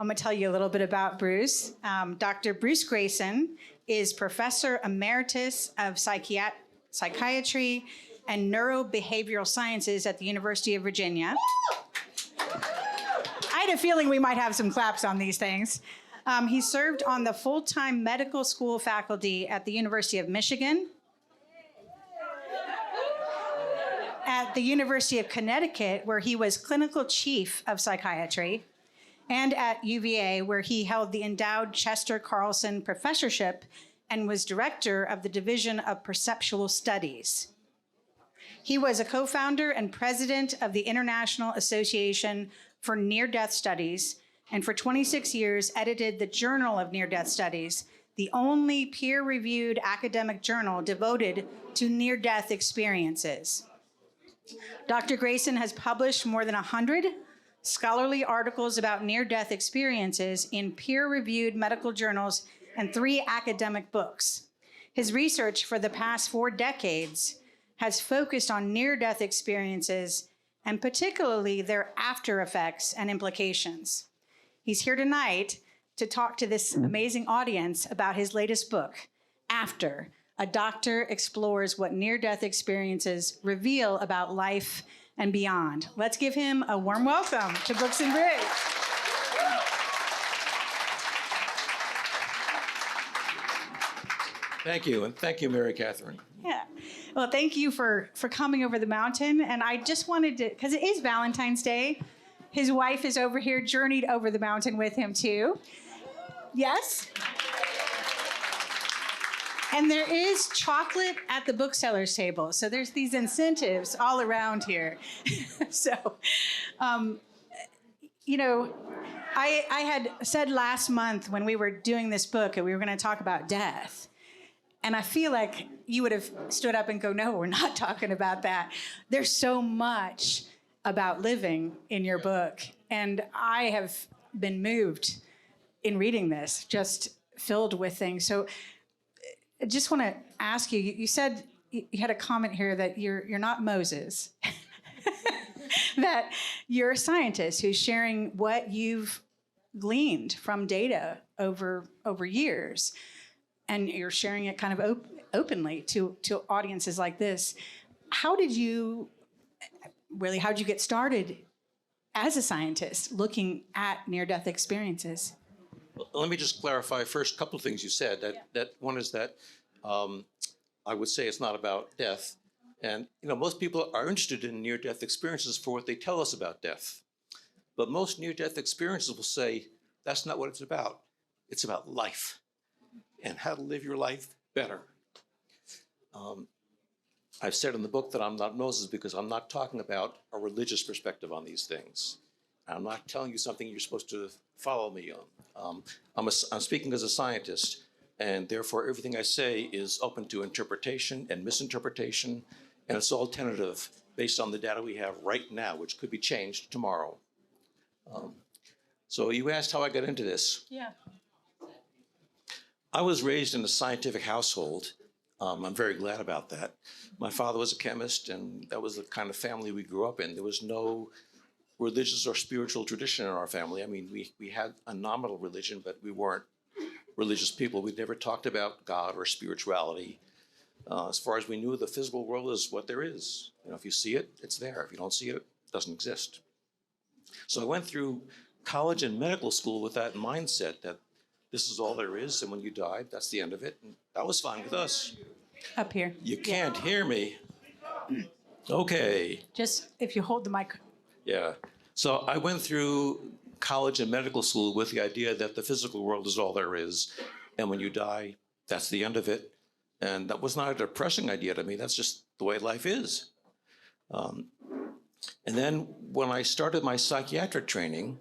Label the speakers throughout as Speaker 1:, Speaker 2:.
Speaker 1: I'm going to tell you a little bit about Bruce. Dr. Bruce Greyson is Professor Emeritus of Psychiatry and Neurobehavioral Sciences at the University of Virginia. I had a feeling we might have some claps on these things. He served on the full-time medical school faculty at the University of Michigan, at the University of Connecticut, where he was clinical chief of psychiatry, and at UVA, where he held the endowed Chester Carlson Professorship and was director of the Division of Perceptual Studies. He was a co-founder and president of the International Association for Near-Death Studies, and for 26 years edited the Journal of Near-Death Studies, the only peer-reviewed academic journal devoted to near-death experiences. Dr. Greyson has published more than 100 scholarly articles about near-death experiences in peer-reviewed medical journals and 3 academic books. His research for the past 4 decades has focused on near-death experiences and particularly their after effects and implications. He's here tonight to talk to this amazing audience about his latest book, After: A Doctor Explores What Near-Death Experiences Reveal About Life and Beyond. Let's give him a warm welcome to Books and Brews.
Speaker 2: Thank you, and thank you, Mary Katharine.
Speaker 1: Yeah, well, thank you for coming over the mountain. And I just wanted to, because it is Valentine's Day, his wife is over here, journeyed over the mountain with him too. Yes? And there is chocolate at the booksellers table. So there's these incentives all around here. So, you know, I had said last month when we were doing this book that we were going to talk about death. And I feel like you would have stood up and go, no, we're not talking about that. There's so much about living in your book. And I have been moved in reading this, just filled with things. So I just want to ask you, you said you had a comment here that you're not Moses, that you're a scientist who's sharing what you've gleaned from data over years, and you're sharing it kind of openly to audiences like this. How did you get started as a scientist looking at near-death experiences?
Speaker 2: Let me just clarify first a couple of things you said. That one is that I would say it's not about death. And you know, most people are interested in near-death experiences for what they tell us about death. But most near-death experiences will say, that's not what it's about. It's about life and how to live your life better. I've said in the book that I'm not Moses because I'm not talking about a religious perspective on these things. I'm not telling you something you're supposed to follow me on. I'm speaking as a scientist, and therefore everything I say is open to interpretation and misinterpretation, and it's all tentative based on the data we have right now, which could be changed tomorrow. So you asked how I got into this.
Speaker 1: Yeah.
Speaker 2: I was raised in a scientific household. I'm very glad about that. My father was a chemist, and that was the kind of family we grew up in. There was no religious or spiritual tradition in our family. I mean, we had a nominal religion, but we weren't religious people. We never talked about God or spirituality. As far as we knew, the physical world is what there is. You know, if you see it, it's there. If you don't see it, it doesn't exist. So I went through college and medical school with that mindset that this is all there is, and when you die, that's the end of it. And that was fine with us.
Speaker 1: Up here.
Speaker 2: You can't hear me. Okay.
Speaker 1: Just if you hold the mic.
Speaker 2: Yeah. So I went through college and medical school with the idea that the physical world is all there is, and when you die, that's the end of it. And that was not a depressing idea to me. That's just the way life is. And then when I started my psychiatric training,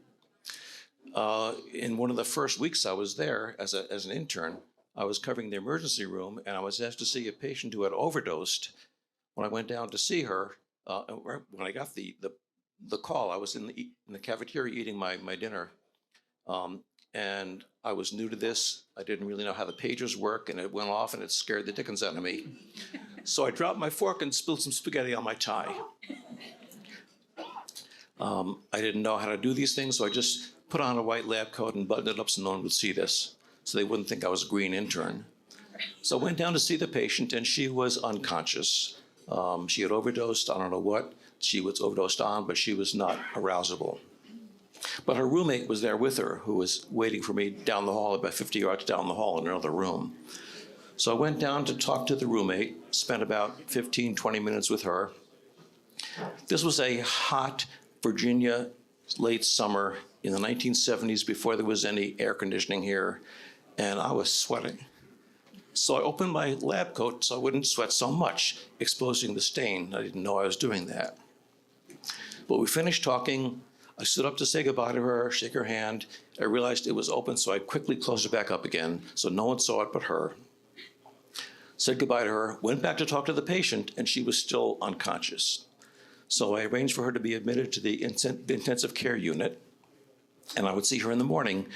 Speaker 2: in one of the first weeks I was there as an intern, I was covering the emergency room, and I was asked to see a patient who had overdosed. When I went down to see her, when I got the call, I was in the cafeteria eating my dinner, and I was new to this. I didn't really know how the pagers work, and it went off, and it scared the dickens out of me. So I dropped my fork and spilled some spaghetti on my tie. I didn't know how to do these things, so I just put on a white lab coat and buttoned it up so no one would see this, so they wouldn't think I was a green intern. So I went down to see the patient, and she was unconscious. She had overdosed, I don't know what she was overdosed on, but she was not arousable. But her roommate was there with her, who was waiting for me down the hall, about 50 yards down the hall in another room. So I went down to talk to the roommate, spent about 15, 20 minutes with her. This was a hot Virginia late summer in the 1970s, before there was any air conditioning here, and I was sweating. So I opened my lab coat so I wouldn't sweat so much, exposing the stain. I didn't know I was doing that. But we finished talking. I stood up to say goodbye to her, shake her hand. I realized it was open, so I quickly closed it back up again, so no one saw it but her. Said goodbye to her, went back to talk to the patient, and she was still unconscious. So I arranged for her to be admitted to the intensive care unit, and I would see her in the morning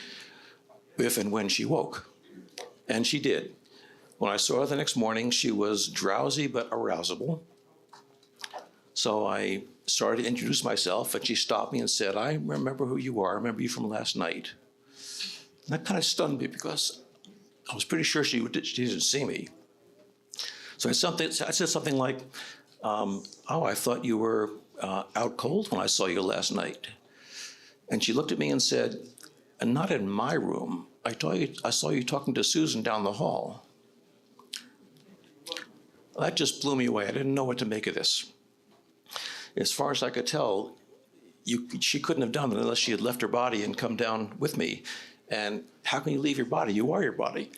Speaker 2: if and when she woke. And she did. When I saw her the next morning, she was drowsy but arousable. So I started to introduce myself, and she stopped me and said, "I remember who you are. I remember you from last night." And that kind of stunned me because I was pretty sure she didn't see me. So I said something like, "Oh, I thought you were out cold when I saw you last night." And she looked at me and said, "Not in my room. I saw you talking to Susan down the hall." That just blew me away. I didn't know what to make of this. As far as I could tell, she couldn't have done it unless she had left her body and come down with me. And how can you leave your body? You are your body.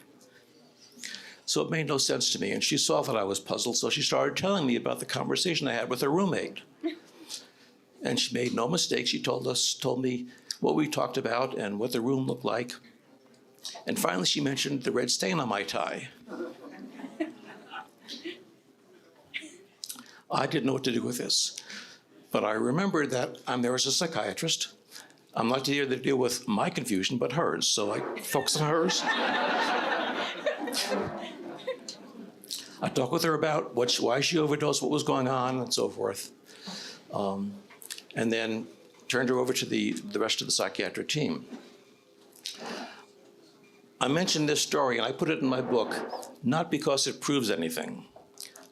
Speaker 2: So it made no sense to me. And she saw that I was puzzled, so she started telling me about the conversation I had with her roommate. And she made no mistake. She told me what we talked about and what the room looked like. And finally, she mentioned the red stain on my tie. I didn't know what to do with this, but I remembered that I'm there as a psychiatrist. I'm not here to deal with my confusion, but hers, so I focused on hers. I talked with her about why she overdosed, what was going on, and so forth, and then turned her over to the rest of the psychiatric team. I mentioned this story, and I put it in my book, not because it proves anything.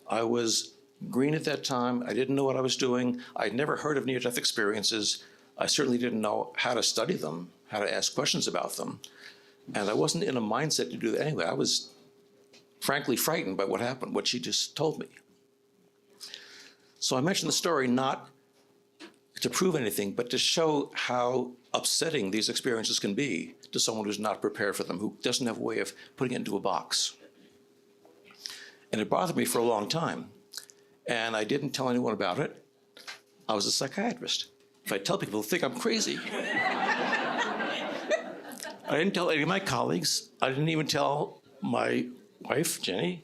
Speaker 2: I was green at that time. I didn't know what I was doing. I'd never heard of near-death experiences. I certainly didn't know how to study them, how to ask questions about them. And I wasn't in a mindset to do that anyway. I was frankly frightened by what happened, what she just told me. So I mentioned the story not to prove anything, but to show how upsetting these experiences can be to someone who's not prepared for them, who doesn't have a way of putting it into a box. And it bothered me for a long time. And I didn't tell anyone about it. I was a psychiatrist. If I tell people, they'll think I'm crazy. I didn't tell any of my colleagues. I didn't even tell my wife, Jenny.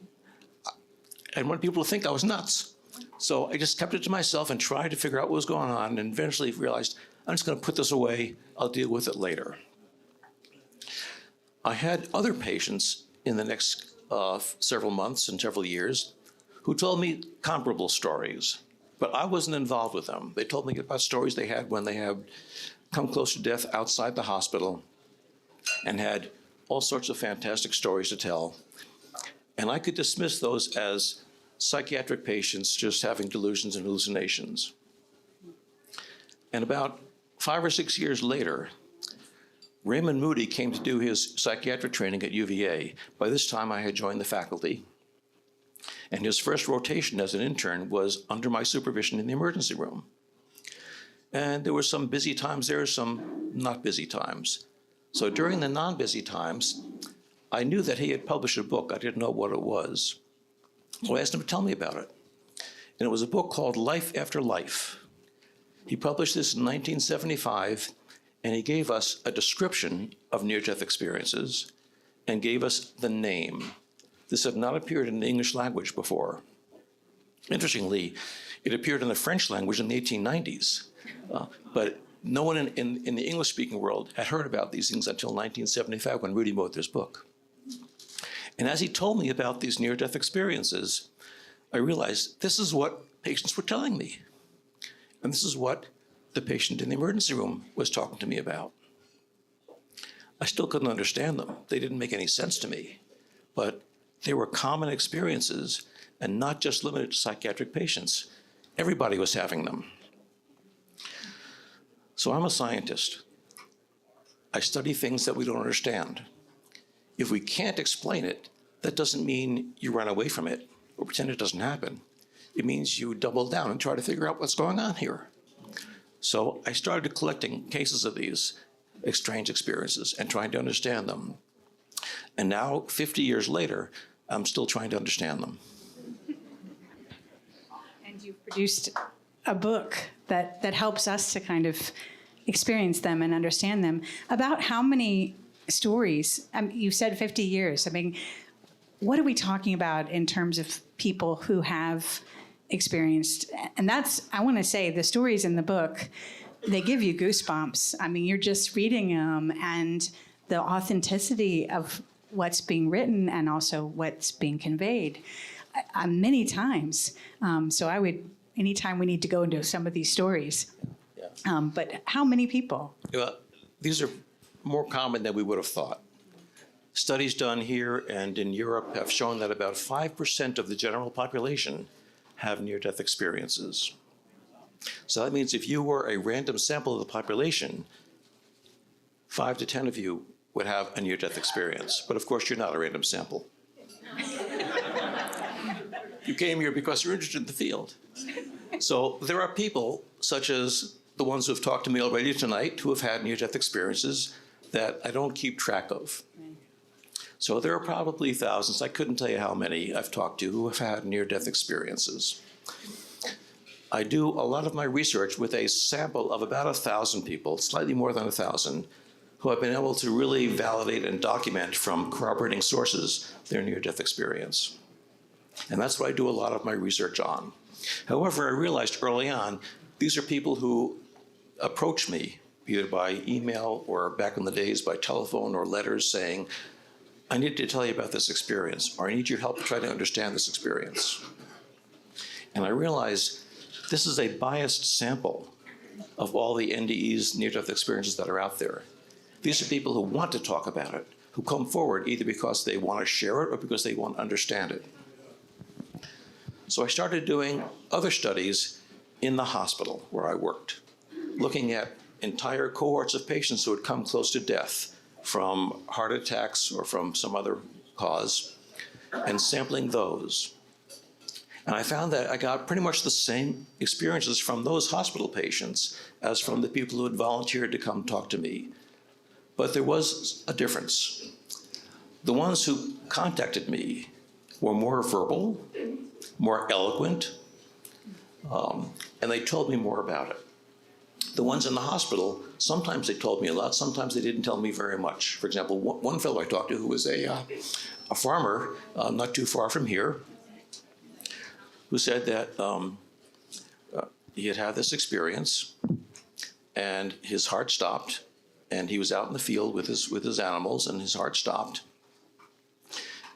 Speaker 2: I wanted people to think I was nuts. So I just kept it to myself and tried to figure out what was going on, and eventually realized, I'm just going to put this away. I'll deal with it later. I had other patients in the next several months and several years who told me comparable stories, but I wasn't involved with them. They told me about stories they had when they had come close to death outside the hospital and had all sorts of fantastic stories to tell. And I could dismiss those as psychiatric patients just having delusions and hallucinations. And about 5 or 6 years later, Raymond Moody came to do his psychiatric training at UVA. By this time, I had joined the faculty. And his first rotation as an intern was under my supervision in the emergency room. And there were some busy times there, some not busy times. So during the non-busy times, I knew that he had published a book. I didn't know what it was. So I asked him to tell me about it. And it was a book called Life After Life. He published this in 1975, and he gave us a description of near-death experiences and gave us the name. This had not appeared in the English language before. Interestingly, it appeared in the French language in the 1890s, but no one in the English-speaking world had heard about these things until 1975 when Rudy wrote this book. And as he told me about these near-death experiences, I realized this is what patients were telling me. And this is what the patient in the emergency room was talking to me about. I still couldn't understand them. They didn't make any sense to me. But they were common experiences and not just limited to psychiatric patients. Everybody was having them. So I'm a scientist. I study things that we don't understand. If we can't explain it, that doesn't mean you run away from it or pretend it doesn't happen. It means you double down and try to figure out what's going on here. So I started collecting cases of these strange experiences and trying to understand them. And now, 50 years later, I'm still trying to understand them.
Speaker 1: And you've produced a book that helps us to kind of experience them and understand them. About how many stories? You said 50 years. I mean, what are we talking about in terms of people who have experienced? And that's, I want to say, the stories in the book, they give you goosebumps. I mean, you're just reading them, and the authenticity of what's being written and also what's being conveyed many times. So I would, anytime we need to go into some of these stories. Yeah. But how many people?
Speaker 2: Well, these are more common than we would have thought. Studies done here and in Europe have shown that about 5% of the general population have near-death experiences. So that means if you were a random sample of the population, 5 to 10 of you would have a near-death experience. But of course, you're not a random sample. You came here because you're interested in the field. So there are people, such as the ones who have talked to me already tonight, who have had near-death experiences that I don't keep track of. So there are probably thousands, I couldn't tell you how many I've talked to, who have had near-death experiences. I do a lot of my research with a sample of about 1,000 people, slightly more than 1,000, who have been able to really validate and document from corroborating sources their near-death experience. And that's what I do a lot of my research on. However, I realized early on, these are people who approach me, either by email or back in the days by telephone or letters saying, I need to tell you about this experience, or I need your help to try to understand this experience. And I realized this is a biased sample of all the NDEs, near-death experiences that are out there. These are people who want to talk about it, who come forward either because they want to share it or because they want to understand it. So I started doing other studies in the hospital where I worked, looking at entire cohorts of patients who had come close to death from heart attacks or from some other cause, and sampling those. And I found that I got pretty much the same experiences from those hospital patients as from the people who had volunteered to come talk to me. But there was a difference. The ones who contacted me were more verbal, more eloquent, and they told me more about it. The ones in the hospital, sometimes they told me a lot, sometimes they didn't tell me very much. For example, one fellow I talked to who was a farmer not too far from here, who said that he had had this experience and his heart stopped, and he was out in the field with his animals and his heart stopped.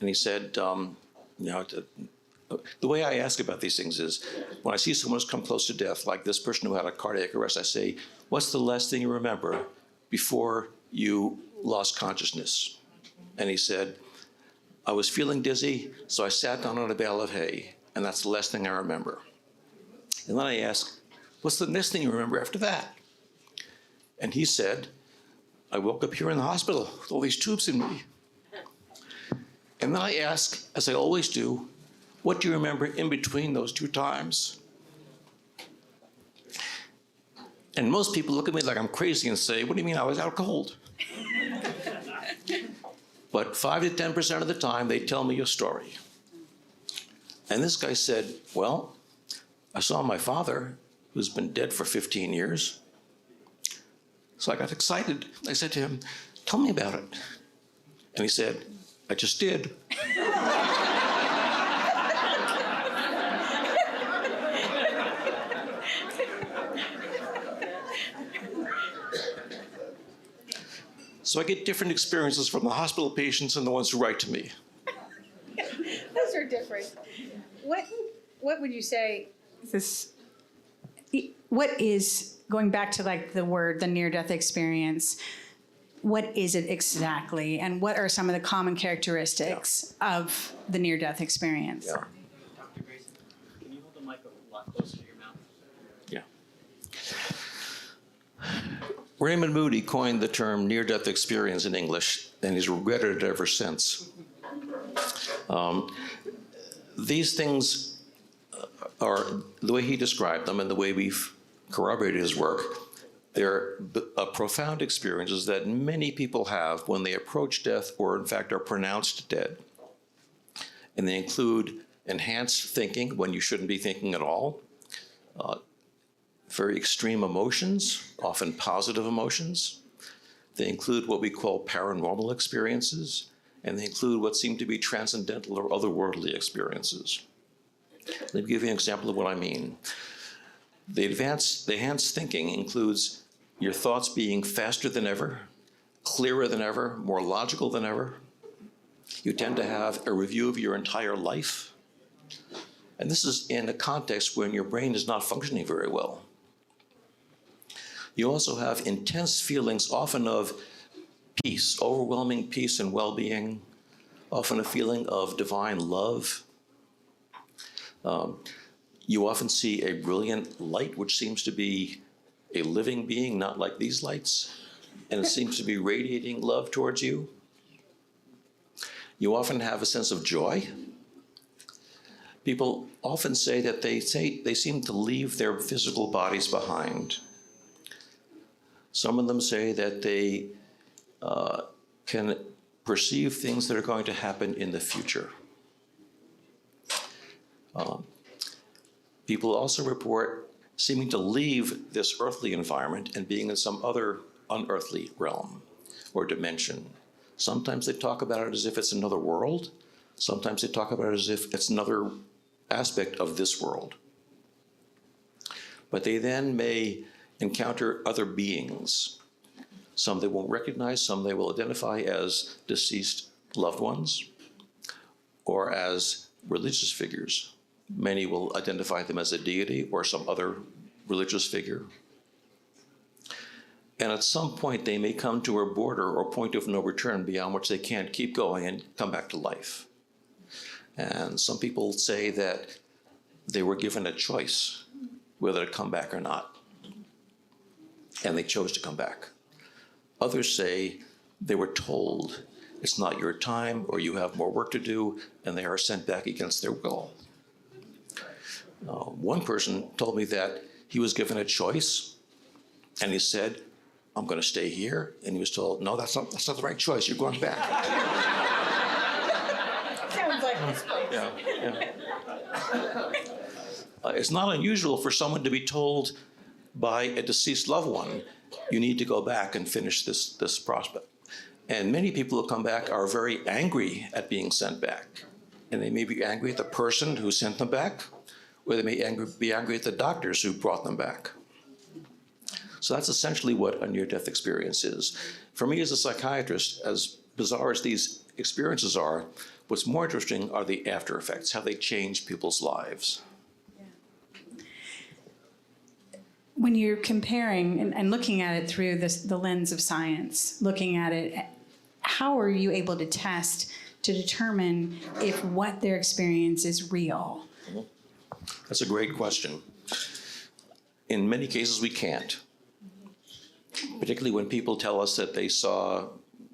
Speaker 2: And he said, the way I ask about these things is, when I see someone who's come close to death, like this person who had a cardiac arrest, I say, what's the last thing you remember before you lost consciousness? And he said, I was feeling dizzy, so I sat down on a bale of hay, and that's the last thing I remember. And then I ask, what's the next thing you remember after that? And he said, I woke up here in the hospital with all these tubes in me. And then I ask, as I always do, what do you remember in between those two times? And most people look at me like I'm crazy and say, what do you mean I was out cold? But 5 to 10% of the time, they tell me a story. And this guy said, well, I saw my father, who's been dead for 15 years. So I got excited. I said to him, tell me about it. And he said, I just did. So I get different experiences from the hospital patients and the ones who write to me.
Speaker 1: Those are different. What would you say what is, going back to like the word, the near-death experience, what is it exactly, and what are some of the common characteristics of the near-death experience?
Speaker 2: Yeah.
Speaker 3: Dr. Greyson, can you hold the mic a lot closer to your mouth?
Speaker 2: Yeah. Raymond Moody coined the term near-death experience in English, and he's regretted it ever since. These things are, the way he described them and the way we've corroborated his work, they're profound experiences that many people have when they approach death or, in fact, are pronounced dead. And they include enhanced thinking when you shouldn't be thinking at all, very extreme emotions, often positive emotions. They include what we call paranormal experiences, and they include what seem to be transcendental or otherworldly experiences. Let me give you an example of what I mean. The enhanced thinking includes your thoughts being faster than ever, clearer than ever, more logical than ever. You tend to have a review of your entire life. And this is in a context when your brain is not functioning very well. You also have intense feelings, often of peace, overwhelming peace and well-being, often a feeling of divine love. You often see a brilliant light, which seems to be a living being, not like these lights, and it seems to be radiating love towards you. You often have a sense of joy. People often say that they seem to leave their physical bodies behind. Some of them say that they can perceive things that are going to happen in the future. People also report seeming to leave this earthly environment and being in some other unearthly realm or dimension. Sometimes they talk about it as if it's another world. Sometimes they talk about it as if it's another aspect of this world. But they then may encounter other beings. Some they won't recognize, some they will identify as deceased loved ones or as religious figures. Many will identify them as a deity or some other religious figure. And at some point, they may come to a border or point of no return beyond which they can't keep going and come back to life. And some people say that they were given a choice whether to come back or not, and they chose to come back. Others say they were told it's not your time or you have more work to do, and they are sent back against their will. One person told me that he was given a choice, and he said, I'm going to stay here. And he was told, no, that's not the right choice. You're going back.
Speaker 1: Sounds like this place.
Speaker 2: Yeah. It's not unusual for someone to be told by a deceased loved one, you need to go back and finish this prospect. And many people who come back are very angry at being sent back. And they may be angry at the person who sent them back, or they may be angry at the doctors who brought them back. So that's essentially what a near-death experience is. For me as a psychiatrist, as bizarre as these experiences are, what's more interesting are the after effects, how they change people's lives.
Speaker 1: When you're comparing and looking at it through the lens of science, looking at it, how are you able to test to determine if what their experience is real?
Speaker 2: That's a great question. In many cases, we can't. Particularly when people tell us that they saw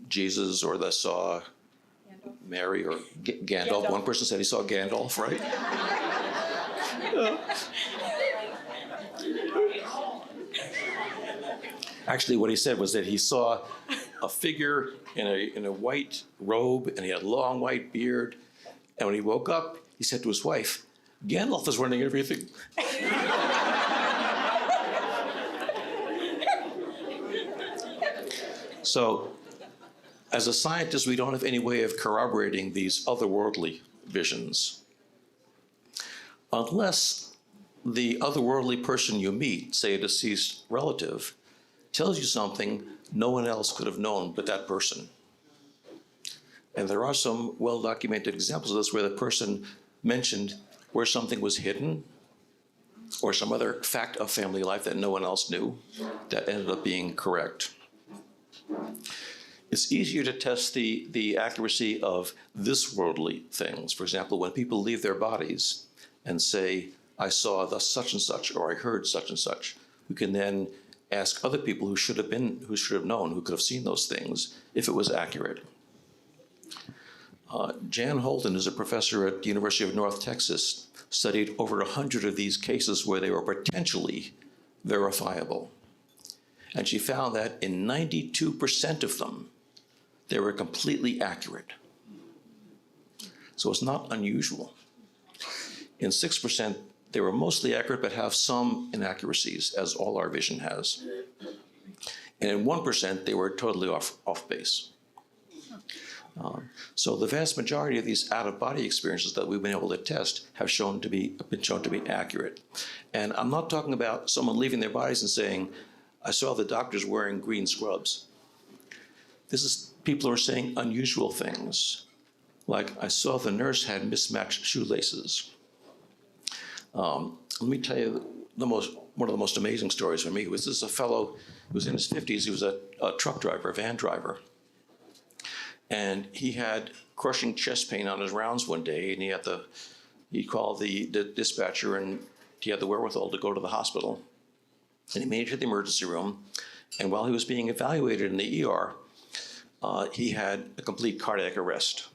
Speaker 2: Jesus or they saw Mary or Gandalf. One person said he saw Gandalf, right? Actually, what he said was that he saw a figure in a white robe, and he had a long white beard. And when he woke up, he said to his wife, Gandalf is running everything. So, as a scientist, we don't have any way of corroborating these otherworldly visions. Unless the otherworldly person you meet, say a deceased relative, tells you something no one else could have known but that person. And there are some well-documented examples of this where the person mentioned where something was hidden or some other fact of family life that no one else knew that ended up being correct. it's easier to test the accuracy of this worldly things. For example, when people leave their bodies and say, I saw the such and such, or I heard such and such, we can then ask other people who should have known, who could have seen those things, if it was accurate. Jan Holden is a professor at the University of North Texas, studied over 100 of these cases where they were potentially verifiable. And she found that in 92% of them, they were completely accurate. So it's not unusual. In 6%, they were mostly accurate, but have some inaccuracies, as all our vision has. And in 1%, they were totally off base. So the vast majority of these out-of-body experiences that we've been able to test have been shown to be accurate. And I'm not talking about someone leaving their bodies and saying, I saw the doctors wearing green scrubs. This is people who are saying unusual things, like I saw the nurse had mismatched shoelaces. Let me tell you one of the most amazing stories for me was this: a fellow who was in his 50s. He was a truck driver, a van driver. And he had crushing chest pain on his rounds one day, and he called the dispatcher, and he had the wherewithal to go to the hospital. And he made it to the emergency room, and while he was being evaluated in the ER, he had a complete cardiac arrest.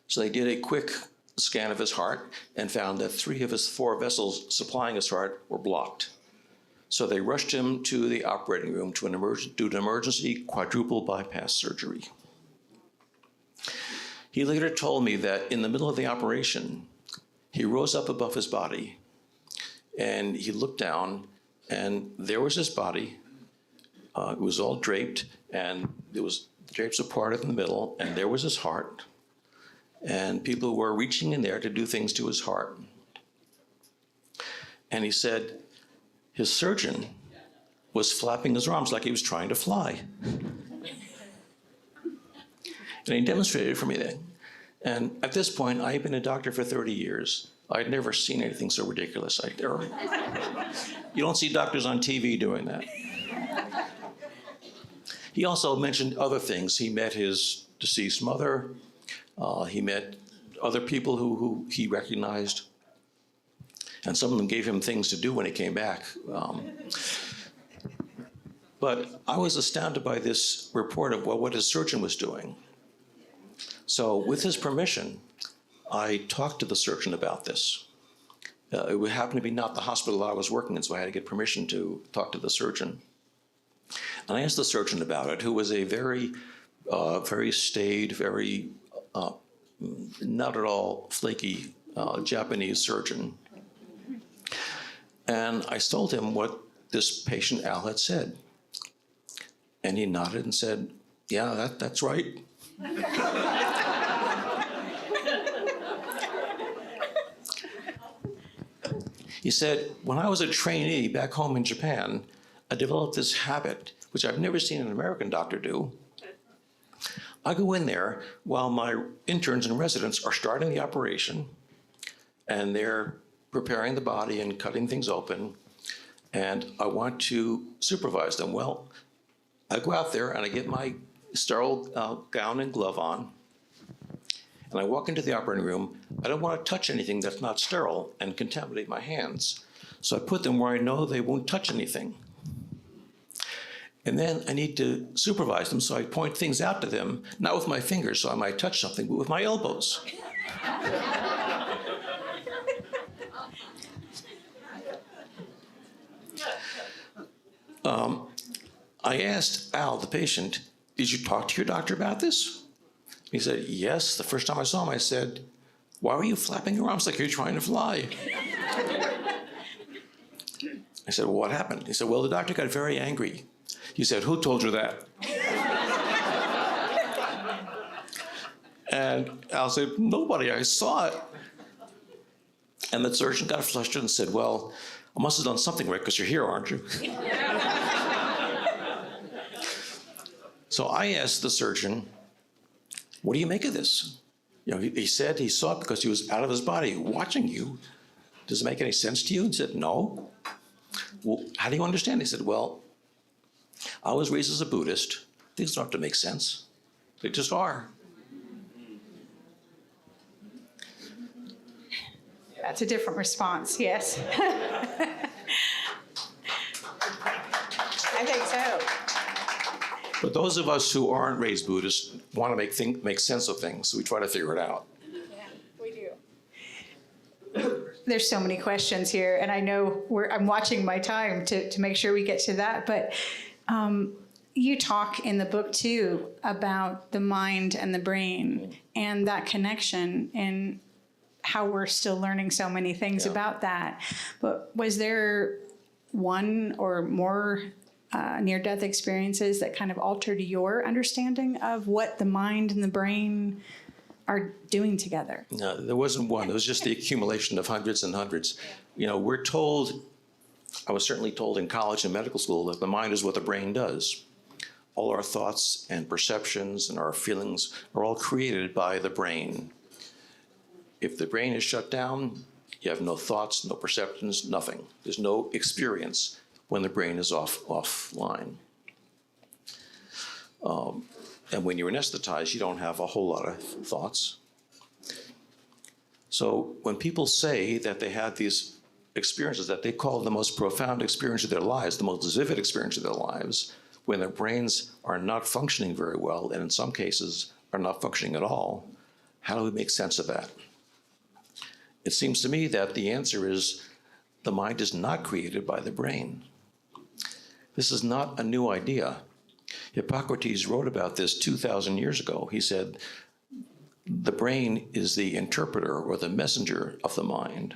Speaker 2: So they did a quick scan of his heart and found that 3 of his 4 vessels supplying his heart were blocked. So they rushed him to the operating room to do an emergency quadruple bypass surgery. He later told me that in the middle of the operation, he rose up above his body and he looked down, and there was his body. It was all draped, and the drapes were parted in the middle, and there was his heart. And people were reaching in there to do things to his heart. And he said his surgeon was flapping his arms like he was trying to fly. And he demonstrated it for me then. And at this point, I had been a doctor for 30 years. I'd never seen anything so ridiculous. You don't see doctors on TV doing that. He also mentioned other things. He met his deceased mother. He met other people who he recognized. And some of them gave him things to do when he came back. But I was astounded by this report of what his surgeon was doing. So with his permission, I talked to the surgeon about this. It would happen to be not the hospital I was working in, so I had to get permission to talk to the surgeon. And I asked the surgeon about it, who was a very staid, very not at all flaky Japanese surgeon. And I told him what this patient Al had said. And he nodded and said, yeah, that's right. He said, when I was a trainee back home in Japan, I developed this habit, which I've never seen an American doctor do. I go in there while my interns and residents are starting the operation, and they're preparing the body and cutting things open, and I want to supervise them. Well, I go out there and I get my sterile gown and glove on, and I walk into the operating room. I don't want to touch anything that's not sterile and contaminate my hands. So I put them where I know they won't touch anything. And then I need to supervise them, so I point things out to them, not with my fingers, so I might touch something, but with my elbows. I asked Al, the patient, did you talk to your doctor about this? He said, yes. The first time I saw him, I said, why were you flapping your arms like you're trying to fly? I said, well, what happened? He said, well, the doctor got very angry. He said, who told you that? And Al said, nobody, I saw it. And the surgeon got flustered and said, well, I must have done something right because you're here, aren't you? So I asked the surgeon, what do you make of this? You know, he said he saw it because he was out of his body watching you. Does it make any sense to you? And he said, no. Well, how do you understand? He said, well, I was raised as a Buddhist. Things don't have to make sense. They just are.
Speaker 1: That's a different response, yes. I think so.
Speaker 2: But those of us who aren't raised Buddhists want to make sense of things, so we try to figure it out.
Speaker 1: Yeah, we do. There's so many questions here, and I know I'm watching my time to make sure we get to that, but you talk in the book too about the mind and the brain and that connection and how we're still learning so many things about that. But was there one or more near-death experiences that kind of altered your understanding of what the mind and the brain are doing together?
Speaker 2: No, there wasn't one. It was just the accumulation of hundreds and hundreds. You know, we're told, I was certainly told in college and medical school, that the mind is what the brain does. All our thoughts and perceptions and our feelings are all created by the brain. If the brain is shut down, you have no thoughts, no perceptions, nothing. There's no experience when the brain is offline. And when you're anesthetized, you don't have a whole lot of thoughts. So when people say that they had these experiences that they call the most profound experience of their lives, the most vivid experience of their lives, when their brains are not functioning very well, and in some cases are not functioning at all, how do we make sense of that? It seems to me that the answer is the mind is not created by the brain. This is not a new idea. Hippocrates wrote about this 2,000 years ago. He said, the brain is the interpreter or the messenger of the mind.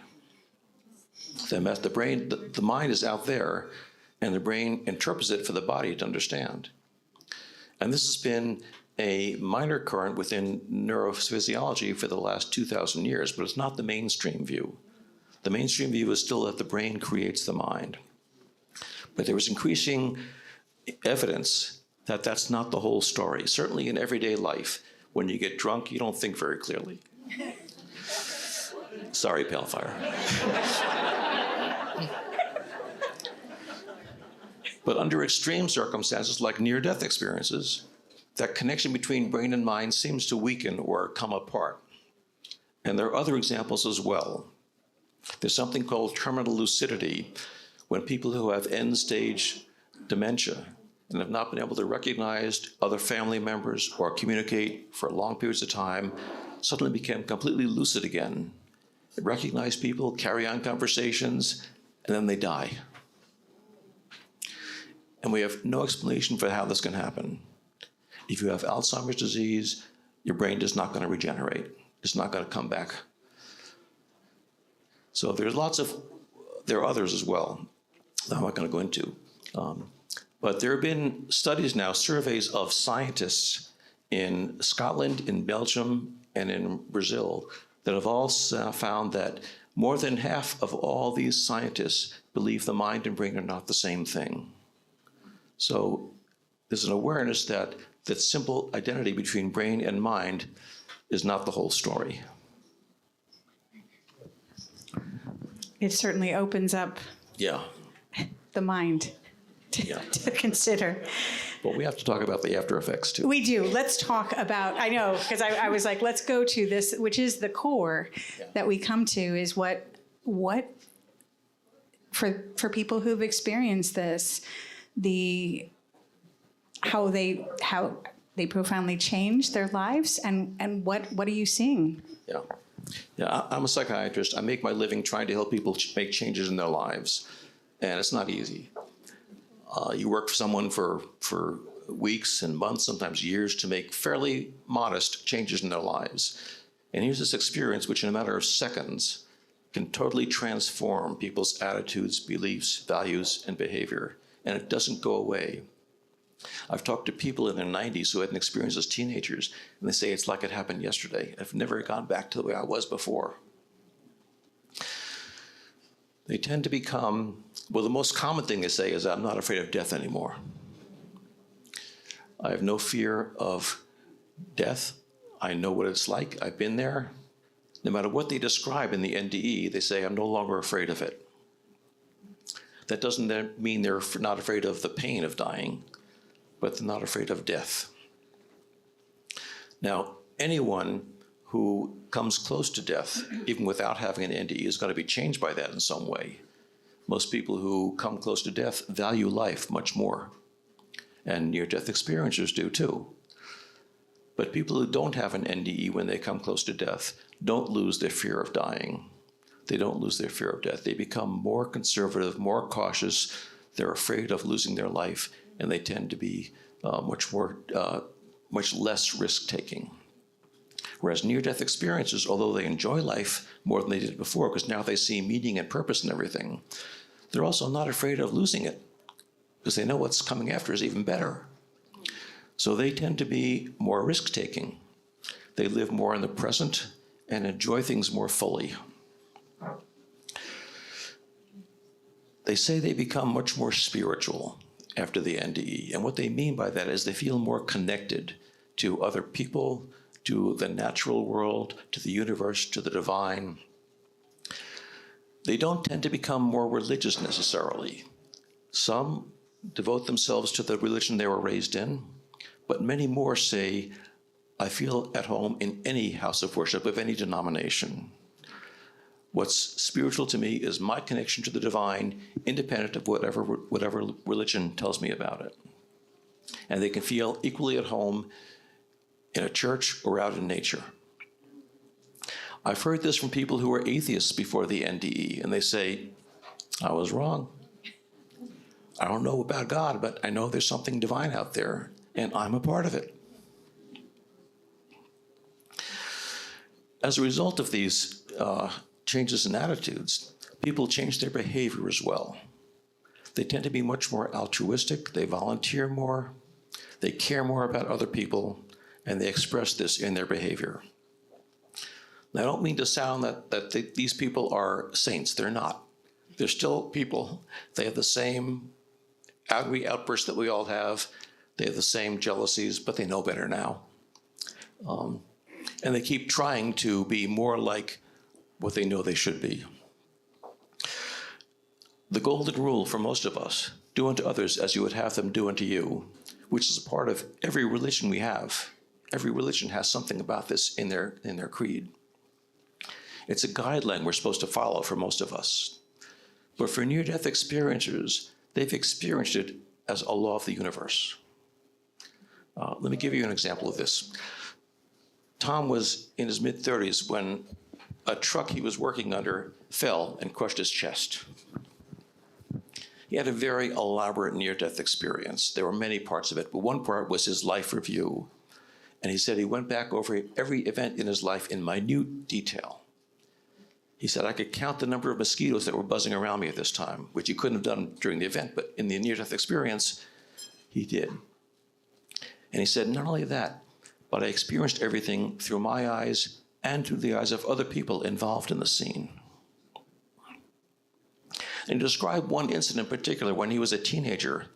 Speaker 2: The mind is out there, and the brain interprets it for the body to understand. And this has been a minor current within neurophysiology for the last 2,000 years, but it's not the mainstream view. The mainstream view is still that the brain creates the mind. But there was increasing evidence that that's not the whole story. Certainly in everyday life, when you get drunk, you don't think very clearly. Sorry, Pale Fire. But under extreme circumstances like near-death experiences, that connection between brain and mind seems to weaken or come apart. And there are other examples as well. There's something called terminal lucidity, when people who have end-stage dementia and have not been able to recognize other family members or communicate for long periods of time suddenly become completely lucid again. They recognize people, carry on conversations, and then they die. And we have no explanation for how this can happen. If you have Alzheimer's disease, your brain is not going to regenerate. It's not going to come back. So there are others as well that I'm not going to go into. But there have been studies now, surveys of scientists in Scotland, in Belgium, and in Brazil that have all found that more than half of all these scientists believe the mind and brain are not the same thing. So there's an awareness that simple identity between brain and mind is not the whole story.
Speaker 1: It certainly opens up the mind to consider.
Speaker 2: But we have to talk about the after effects too.
Speaker 1: We do. Let's talk about, I know, because I was like, let's go to this, which is the core that we come to, is what for people who've experienced this, how they profoundly change their lives, and what are you seeing?
Speaker 2: Yeah, I'm a psychiatrist. I make my living trying to help people make changes in their lives, and it's not easy. You work for someone for weeks and months, sometimes years, to make fairly modest changes in their lives. And here's this experience which in a matter of seconds can totally transform people's attitudes, beliefs, values, and behavior. And it doesn't go away. I've talked to people in their 90s who had an experience as teenagers, and they say it's like it happened yesterday. I've never gone back to the way I was before. They tend to become, well, the most common thing they say is, I'm not afraid of death anymore. I have no fear of death. I know what it's like. I've been there. No matter what they describe in the NDE, they say, I'm no longer afraid of it. That doesn't mean they're not afraid of the pain of dying. but they're not afraid of death. Now, anyone who comes close to death, even without having an NDE, is going to be changed by that in some way. Most people who come close to death value life much more, and near-death experiencers do too. But people who don't have an NDE when they come close to death don't lose their fear of dying. They don't lose their fear of death. They become more conservative, more cautious. They're afraid of losing their life, and they tend to be much less risk-taking. Whereas near-death experiencers, although they enjoy life more than they did before, because now they see meaning and purpose and everything, they're also not afraid of losing it, because they know what's coming after is even better. So they tend to be more risk-taking. They live more in the present and enjoy things more fully. They say they become much more spiritual after the NDE. And what they mean by that is they feel more connected to other people, to the natural world, to the universe, to the divine. They don't tend to become more religious necessarily. Some devote themselves to the religion they were raised in, but many more say, I feel at home in any house of worship of any denomination. What's spiritual to me is my connection to the divine, independent of whatever religion tells me about it. And they can feel equally at home in a church or out in nature. I've heard this from people who were atheists before the NDE, and they say, I was wrong. I don't know about God, but I know there's something divine out there, and I'm a part of it. As a result of these changes in attitudes, people change their behavior as well. They tend to be much more altruistic, they volunteer more, they care more about other people, and they express this in their behavior. Now, I don't mean to sound that these people are saints. They're not. They're still people. They have the same angry outbursts that we all have. They have the same jealousies, but they know better now. And they keep trying to be more like what they know they should be. The golden rule for most of us, do unto others as you would have them do unto you, which is a part of every religion we have. Every religion has something about this in their creed. It's a guideline we're supposed to follow for most of us. But for near-death experiencers, they've experienced it as a law of the universe. Let me give you an example of this. Tom was in his mid-30s when a truck he was working under fell and crushed his chest. He had a very elaborate near-death experience. There were many parts of it, but one part was his life review. And he said he went back over every event in his life in minute detail. He said, I could count the number of mosquitoes that were buzzing around me at this time, which he couldn't have done during the event, but in the near-death experience, he did. And he said, not only that, but I experienced everything through my eyes and through the eyes of other people involved in the scene. And he described one incident in particular when he was a teenager,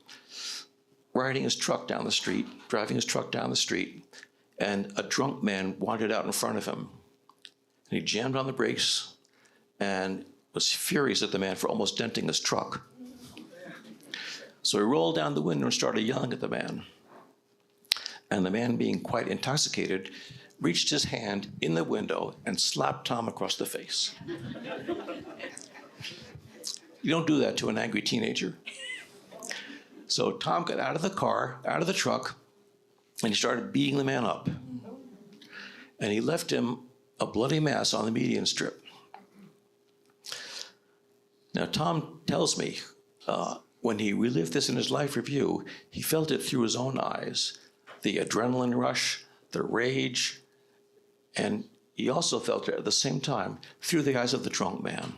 Speaker 2: riding his truck down the street, driving his truck down the street, and a drunk man wandered out in front of him. And he jammed on the brakes and was furious at the man for almost denting his truck. So he rolled down the window and started yelling at the man. And the man, being quite intoxicated, reached his hand in the window and slapped Tom across the face. You don't do that to an angry teenager. So Tom got out of the car, out of the truck, and he started beating the man up. And he left him a bloody mess on the median strip. Now, Tom tells me when he relived this in his life review, he felt it through his own eyes, the adrenaline rush, the rage, and he also felt it at the same time through the eyes of the drunk man.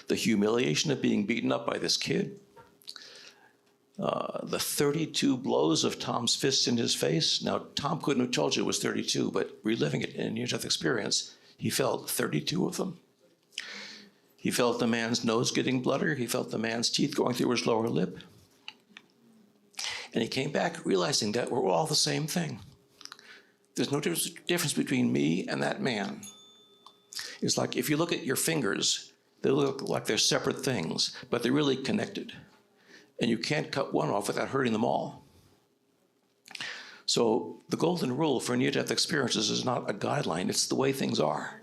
Speaker 2: The humiliation of being beaten up by this kid, the 32 blows of Tom's fists in his face. Now, Tom couldn't have told you it was 32, but reliving it in a near-death experience, he felt 32 of them. He felt the man's nose getting bloodier. He felt the man's teeth going through his lower lip. And he came back realizing that we're all the same thing. There's no difference between me and that man. It's like if you look at your fingers, they look like they're separate things, but they're really connected. And you can't cut one off without hurting them all. So the golden rule for near-death experiences is not a guideline, it's the way things are.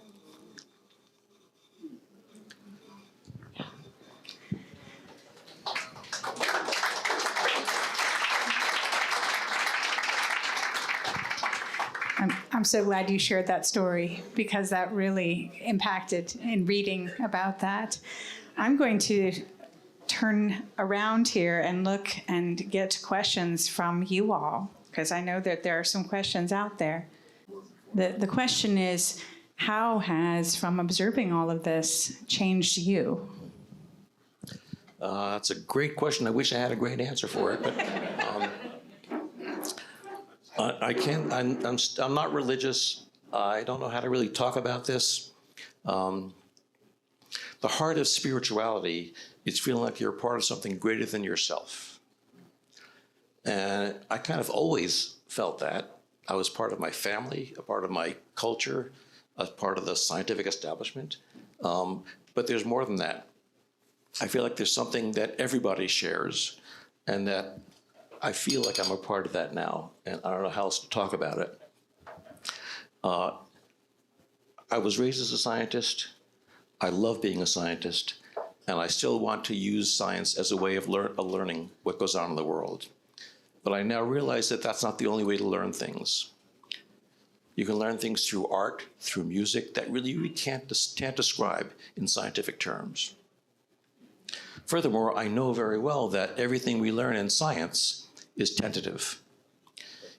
Speaker 1: I'm so glad you shared that story because that really impacted in reading about that. I'm going to turn around here and look and get questions from you all because I know that there are some questions out there. The question is, how has, from observing all of this, changed you?
Speaker 2: That's a great question. I wish I had a great answer for it, but I can't. I'm not religious. I don't know how to really talk about this. The heart of spirituality is feeling like you're a part of something greater than yourself. And I kind of always felt that. I was part of my family, a part of my culture, a part of the scientific establishment. But there's more than that. I feel like there's something that everybody shares, and that I feel like I'm a part of that now, and I don't know how else to talk about it. I was raised as a scientist. I love being a scientist, and I still want to use science as a way of learning what goes on in the world. But I now realize that that's not the only way to learn things. You can learn things through art, through music, that really you can't describe in scientific terms. Furthermore, I know very well that everything we learn in science is tentative.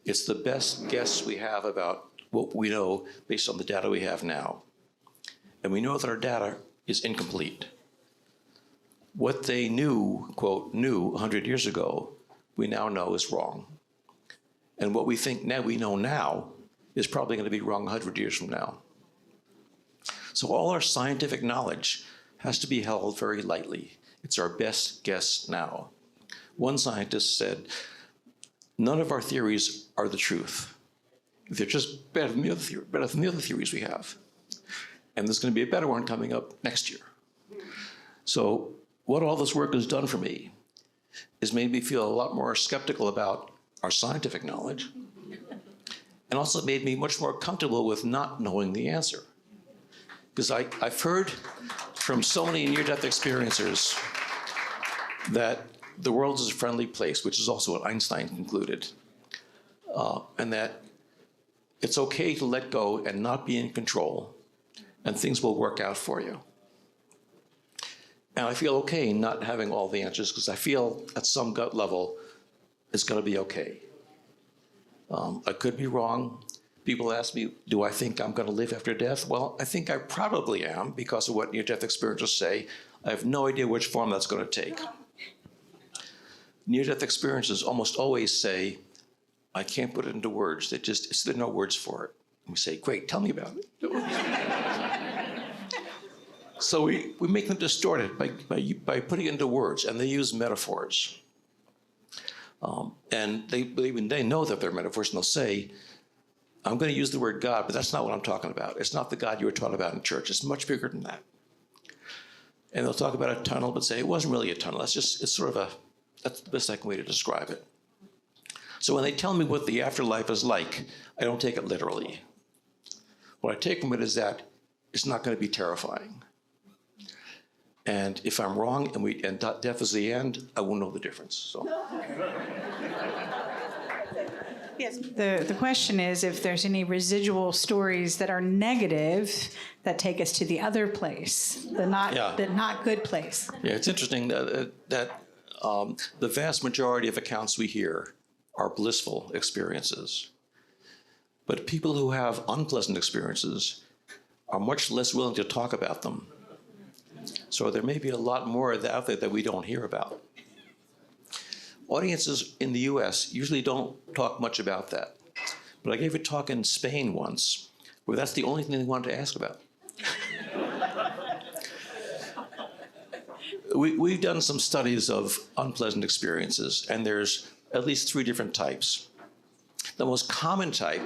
Speaker 2: It's the best guess we have about what we know based on the data we have now. And we know that our data is incomplete. What they knew, quote, knew 100 years ago, we now know is wrong. And what we think now we know now is probably going to be wrong 100 years from now. So all our scientific knowledge has to be held very lightly. It's our best guess now. One scientist said, none of our theories are the truth. They're just better than the other theories we have. And there's going to be a better one coming up next year. So what all this work has done for me is made me feel a lot more skeptical about our scientific knowledge, and also made me much more comfortable with not knowing the answer. Because I've heard from so many near-death experiencers that the world is a friendly place, which is also what Einstein concluded, and that it's okay to let go and not be in control, and things will work out for you. And I feel okay not having all the answers because I feel at some gut level it's going to be okay. I could be wrong. People ask me, do I think I'm going to live after death? Well, I think I probably am because of what near-death experiencers say. I have no idea which form that's going to take. Near-death experiences almost always say, I can't put it into words. There are no words for it. And we say, great, tell me about it. So we make them distorted by putting it into words, and they use metaphors. And they know that they're metaphors, and they'll say, I'm going to use the word God, but that's not what I'm talking about. It's not the God you were taught about in church. It's much bigger than that. And they'll talk about a tunnel, but say it's the best I can way to describe it. So when they tell me what the afterlife is like, I don't take it literally. What I take from it is that it's not going to be terrifying. And if I'm wrong and death is the end, I won't know the difference. So.
Speaker 1: Yes. The question is if there's any residual stories that are negative that take us to the other place, the not good place.
Speaker 2: Yeah, it's interesting that the vast majority of accounts we hear are blissful experiences. But people who have unpleasant experiences are much less willing to talk about them. So there may be a lot more out there that we don't hear about. Audiences in the US usually don't talk much about that. But I gave a talk in Spain once where that's the only thing they wanted to ask about. We've done some studies of unpleasant experiences, and there's at least 3 different types. The most common type,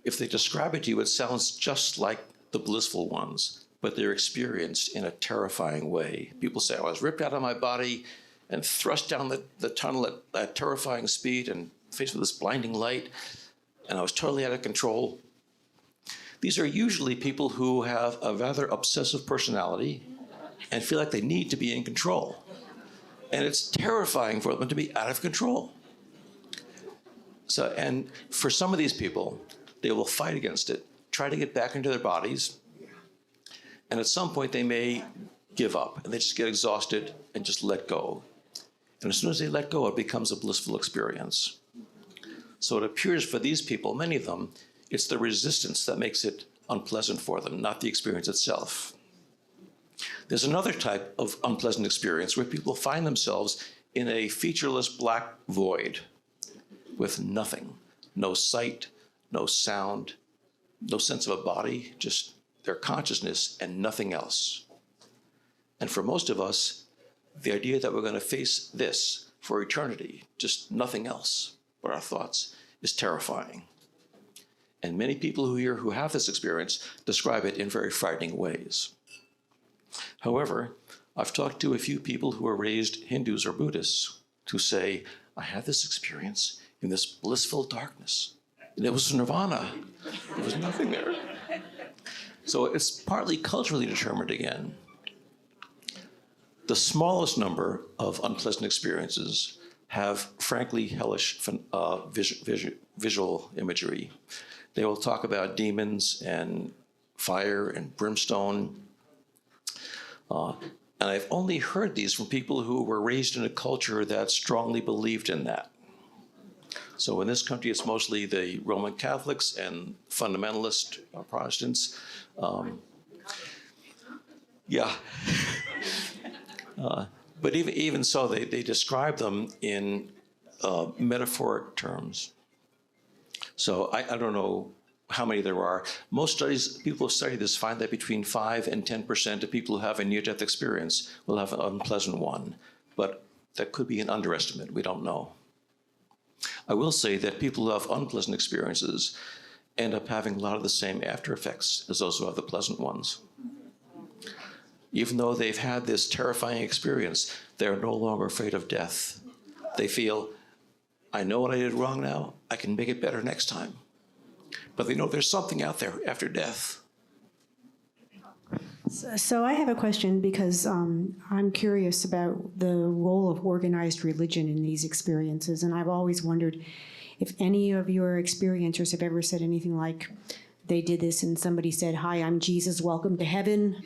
Speaker 2: if they describe it to you, it sounds just like the blissful ones, but they're experienced in a terrifying way. People say, I was ripped out of my body and thrust down the tunnel at terrifying speed and faced with this blinding light, and I was totally out of control. These are usually people who have a rather obsessive personality and feel like they need to be in control. And it's terrifying for them to be out of control. So, and for some of these people, they will fight against it, try to get back into their bodies, and at some point they may give up, and they just get exhausted and just let go. And as soon as they let go, it becomes a blissful experience. So it appears for these people, many of them, it's the resistance that makes it unpleasant for them, not the experience itself. There's another type of unpleasant experience where people find themselves in a featureless black void with nothing, no sight, no sound, no sense of a body, just their consciousness and nothing else. And for most of us, the idea that we're going to face this for eternity, just nothing else but our thoughts, is terrifying. And many people who have this experience describe it in very frightening ways. However, I've talked to a few people who are raised Hindus or Buddhists who say, I had this experience in this blissful darkness, and it was nirvana. There was nothing there. So it's partly culturally determined again. The smallest number of unpleasant experiences have frankly hellish visual imagery. They will talk about demons and fire and brimstone. And I've only heard these from people who were raised in a culture that strongly believed in that. So in this country, it's mostly the Roman Catholics and fundamentalist Protestants. Yeah. But even so, they describe them in metaphoric terms. So I don't know how many there are. Most studies, people who study this find that between 5 and 10% of people who have a near-death experience will have an unpleasant one. But that could be an underestimate. We don't know. I will say that people who have unpleasant experiences end up having a lot of the same after effects as those who have the pleasant ones. Even though they've had this terrifying experience, they're no longer afraid of death. They feel, I know what I did wrong now, I can make it better next time. But they know there's something out there after death.
Speaker 4: So I have a question because I'm curious about the role of organized religion in these experiences. And I've always wondered if any of your experiencers have ever said anything like, they did this and somebody said, hi, I'm Jesus, welcome to heaven,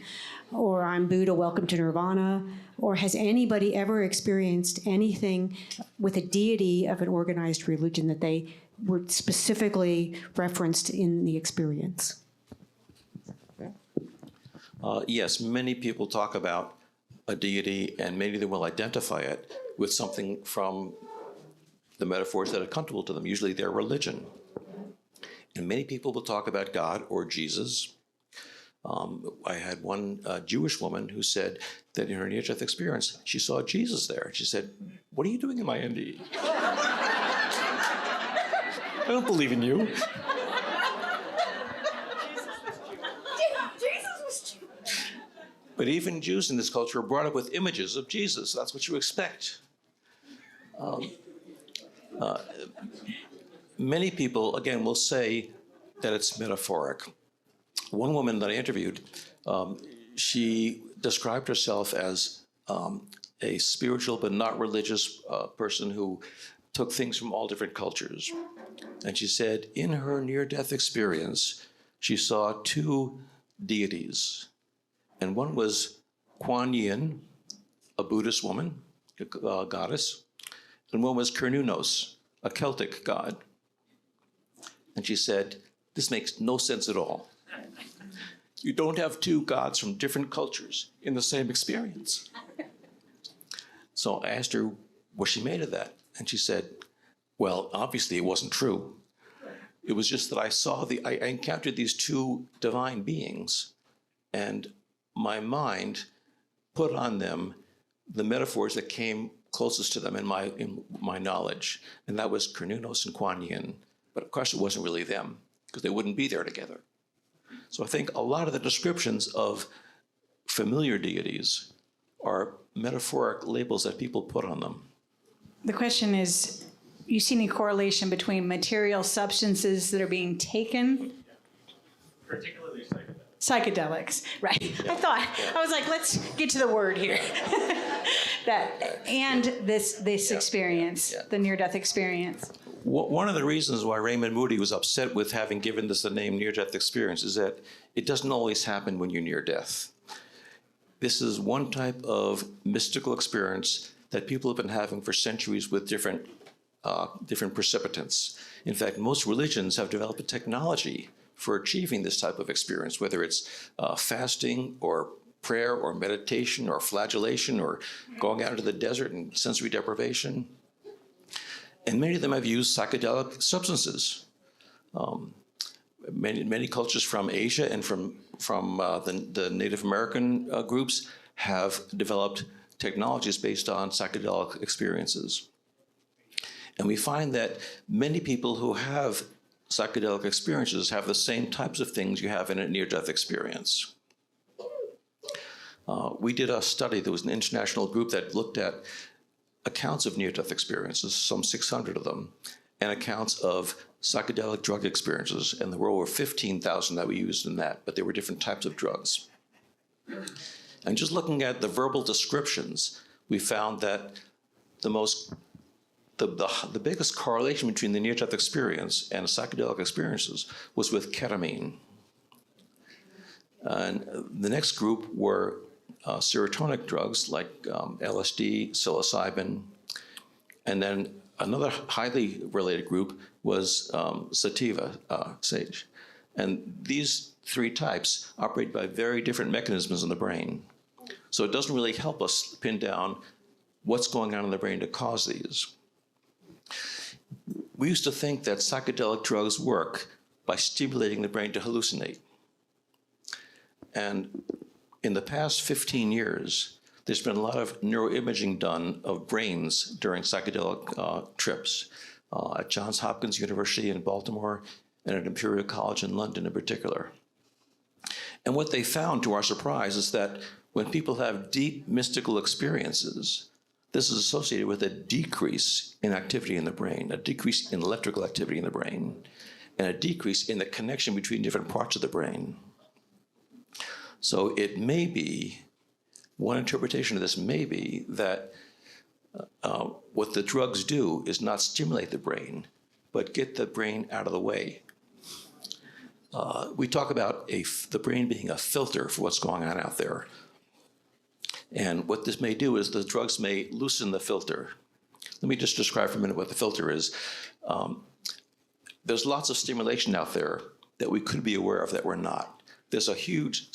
Speaker 4: or I'm Buddha, welcome to nirvana, or has anybody ever experienced anything with a deity of an organized religion that they were specifically referenced in the experience?
Speaker 2: Yes, many people talk about a deity, and many of them will identify it with something from the metaphors that are comfortable to them, usually their religion. And many people will talk about God or Jesus. I had one Jewish woman who said that in her near-death experience, she saw Jesus there. She said, what are you doing in my NDE? I don't believe in you. But even Jews in this culture are brought up with images of Jesus. That's what you expect. Many people, again, will say that it's metaphoric. One woman that I interviewed, she described herself as a spiritual but not religious person who took things from all different cultures. And she said in her near-death experience, she saw two deities. And one was Kuan Yin, a Buddhist woman, a goddess, and one was Cernunnos, a Celtic god. And she said, this makes no sense at all. You don't have two gods from different cultures in the same experience. So I asked her what she made of that. And she said, well, obviously it wasn't true. It was just that I encountered these two divine beings, and my mind put on them the metaphors that came closest to them in my knowledge, and that was Cernunnos and Kuan Yin. But of course it wasn't really them, because they wouldn't be there together. So I think a lot of the descriptions of familiar deities are metaphoric labels that people put on them.
Speaker 1: The question is, you see any correlation between material substances that are being taken?
Speaker 3: Particularly psychedelics.
Speaker 1: Psychedelics, right. I was like, let's get to the word here. This experience, the near-death experience.
Speaker 2: One of the reasons why Raymond Moody was upset with having given this the name near-death experience is that it doesn't always happen when you're near death. This is one type of mystical experience that people have been having for centuries with different precipitants. In fact, most religions have developed a technology for achieving this type of experience, whether it's fasting or prayer or meditation or flagellation or going out into the desert and sensory deprivation. And many of them have used psychedelic substances. Many cultures from Asia and from the Native American groups have developed technologies based on psychedelic experiences. And we find that many people who have psychedelic experiences have the same types of things you have in a near-death experience. We did a study. There was an international group that looked at accounts of near-death experiences, some 600 of them, and accounts of psychedelic drug experiences. And there were over 15,000 that we used in that, but there were different types of drugs. And just looking at the verbal descriptions, we found that the biggest correlation between the near-death experience and psychedelic experiences was with ketamine. And the next group were serotonic drugs like LSD, psilocybin, and then another highly related group was sativa, sage. And these three types operate by very different mechanisms in the brain. So it doesn't really help us pin down what's going on in the brain to cause these. We used to think that psychedelic drugs work by stimulating the brain to hallucinate. And in the past 15 years, there's been a lot of neuroimaging done of brains during psychedelic trips at Johns Hopkins University in Baltimore and at Imperial College in London in particular. And what they found, to our surprise, is that when people have deep mystical experiences, this is associated with a decrease in activity in the brain, a decrease in electrical activity in the brain, and a decrease in the connection between different parts of the brain. So it may be, one interpretation of this may be that what the drugs do is not stimulate the brain, but get the brain out of the way. We talk about the brain being a filter for what's going on out there. And what this may do is the drugs may loosen the filter. Let me just describe for a minute what the filter is. There's lots of stimulation out there that we could be aware of that we're not. There's a huge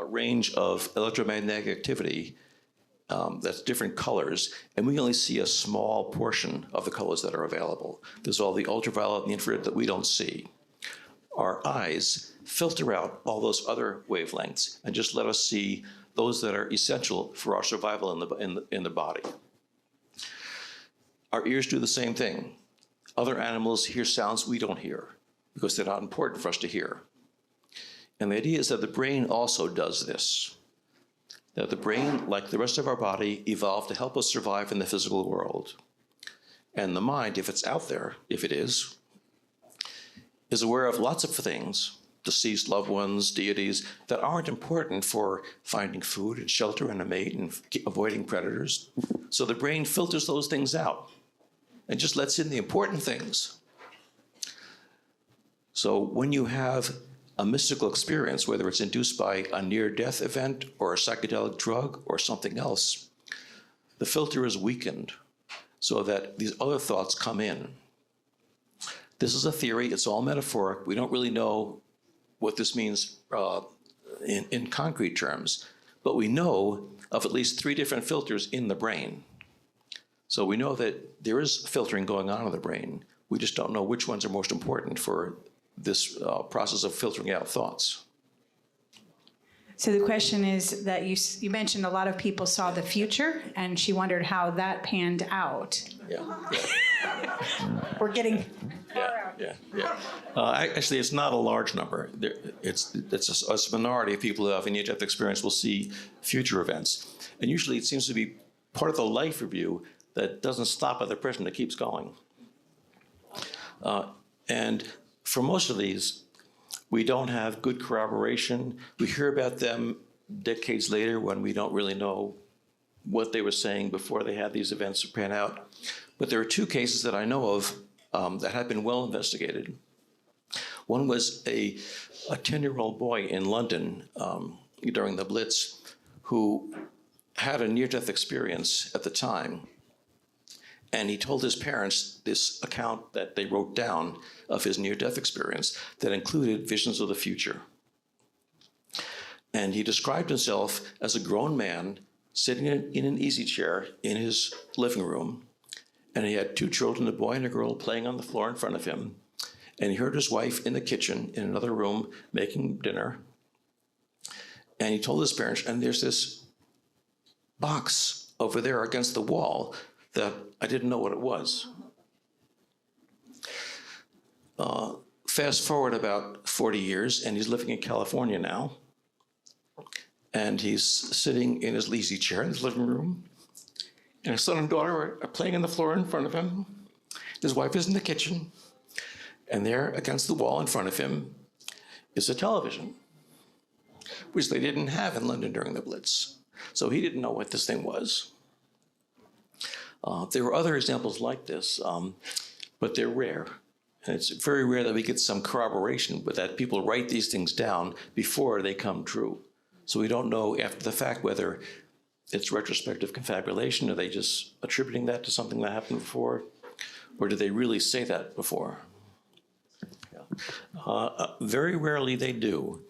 Speaker 2: range of electromagnetic activity that's different colors, and we only see a small portion of the colors that are available. There's all the ultraviolet and the infrared that we don't see. Our eyes filter out all those other wavelengths and just let us see those that are essential for our survival in the body. Our ears do the same thing. Other animals hear sounds we don't hear because they're not important for us to hear. And the idea is that the brain also does this. That the brain, like the rest of our body, evolved to help us survive in the physical world. And the mind, if it's out there, if it is aware of lots of things, deceased loved ones, deities, that aren't important for finding food and shelter and a mate and avoiding predators. So the brain filters those things out and just lets in the important things. So when you have a mystical experience, whether it's induced by a near-death event or a psychedelic drug or something else, the filter is weakened so that these other thoughts come in. This is a theory. It's all metaphoric. We don't really know what this means in concrete terms, but we know of at least 3 different filters in the brain. So we know that there is filtering going on in the brain. We just don't know which ones are most important for this process of filtering out thoughts.
Speaker 1: So the question is that you mentioned a lot of people saw the future, and she wondered how that panned out.
Speaker 2: Yeah.
Speaker 1: We're getting...
Speaker 2: Yeah. Actually, it's not a large number. It's a minority of people who have a near-death experience will see future events. And usually it seems to be part of the life review that doesn't stop at the person, that keeps going. And for most of these, we don't have good corroboration. We hear about them decades later when we don't really know what they were saying before they had these events pan out. But there are two cases that I know of that have been well investigated. One was a 10-year-old boy in London during the Blitz who had a near-death experience at the time. And he told his parents this account that they wrote down of his near-death experience that included visions of the future. And he described himself as a grown man sitting in an easy chair in his living room. And he had two children, a boy and a girl, playing on the floor in front of him. And he heard his wife in the kitchen in another room making dinner. And he told his parents, and there's this box over there against the wall that I didn't know what it was. Fast forward about 40 years, and he's living in California now. And he's sitting in his easy chair in his living room. And his son and daughter are playing on the floor in front of him. His wife is in the kitchen. And there, against the wall in front of him, is a television, which they didn't have in London during the Blitz. So he didn't know what this thing was. There were other examples like this, but they're rare. And it's very rare that we get some corroboration, but that people write these things down before they come true. So we don't know after the fact whether it's retrospective confabulation, are they just attributing that to something that happened before, or did they really say that before? Yeah. Very rarely they do.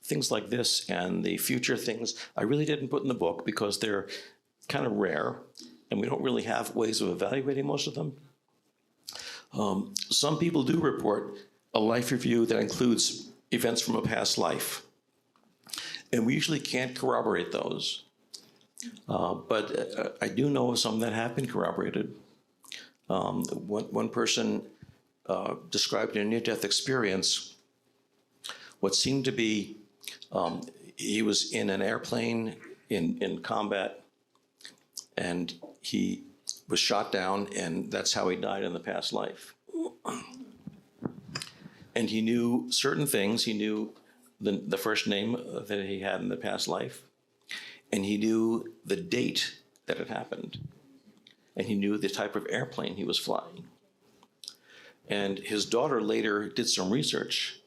Speaker 2: Things like this and the future things, I really didn't put in the book because they're kind of rare, and we don't really have ways of evaluating most of them. Some people do report a life review that includes events from a past life, and we usually can't corroborate those. But I do know of some that have been corroborated. One person described in a near-death experience what seemed to be, he was in an airplane in combat, and he was shot down, and that's how he died in the past life. And he knew certain things. He knew the first name that he had in the past life, and he knew the date that it happened, and he knew the type of airplane he was flying. And his daughter later did some research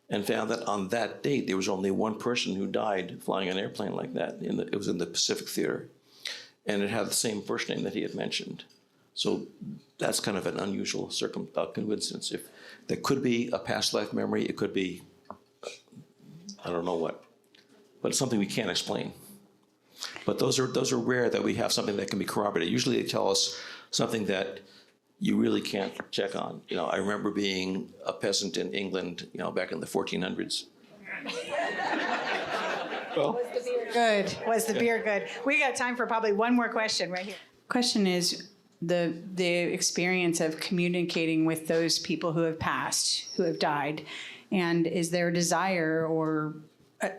Speaker 2: and found that on that date, there was only one person who died flying an airplane like that. It was in the Pacific Theater. And it had the same first name that he had mentioned. So that's kind of an unusual coincidence. If there could be a past life memory, it could be, I don't know what, but it's something we can't explain. But those are rare that we have something that can be corroborated. Usually they tell us something that you really can't check on. You know, I remember being a peasant in England, back in the 1400s. Well,
Speaker 1: Good. Was the beer good? We got time for probably one more question right here. Question is the experience of communicating with those people who have passed, who have died, and is there a desire or a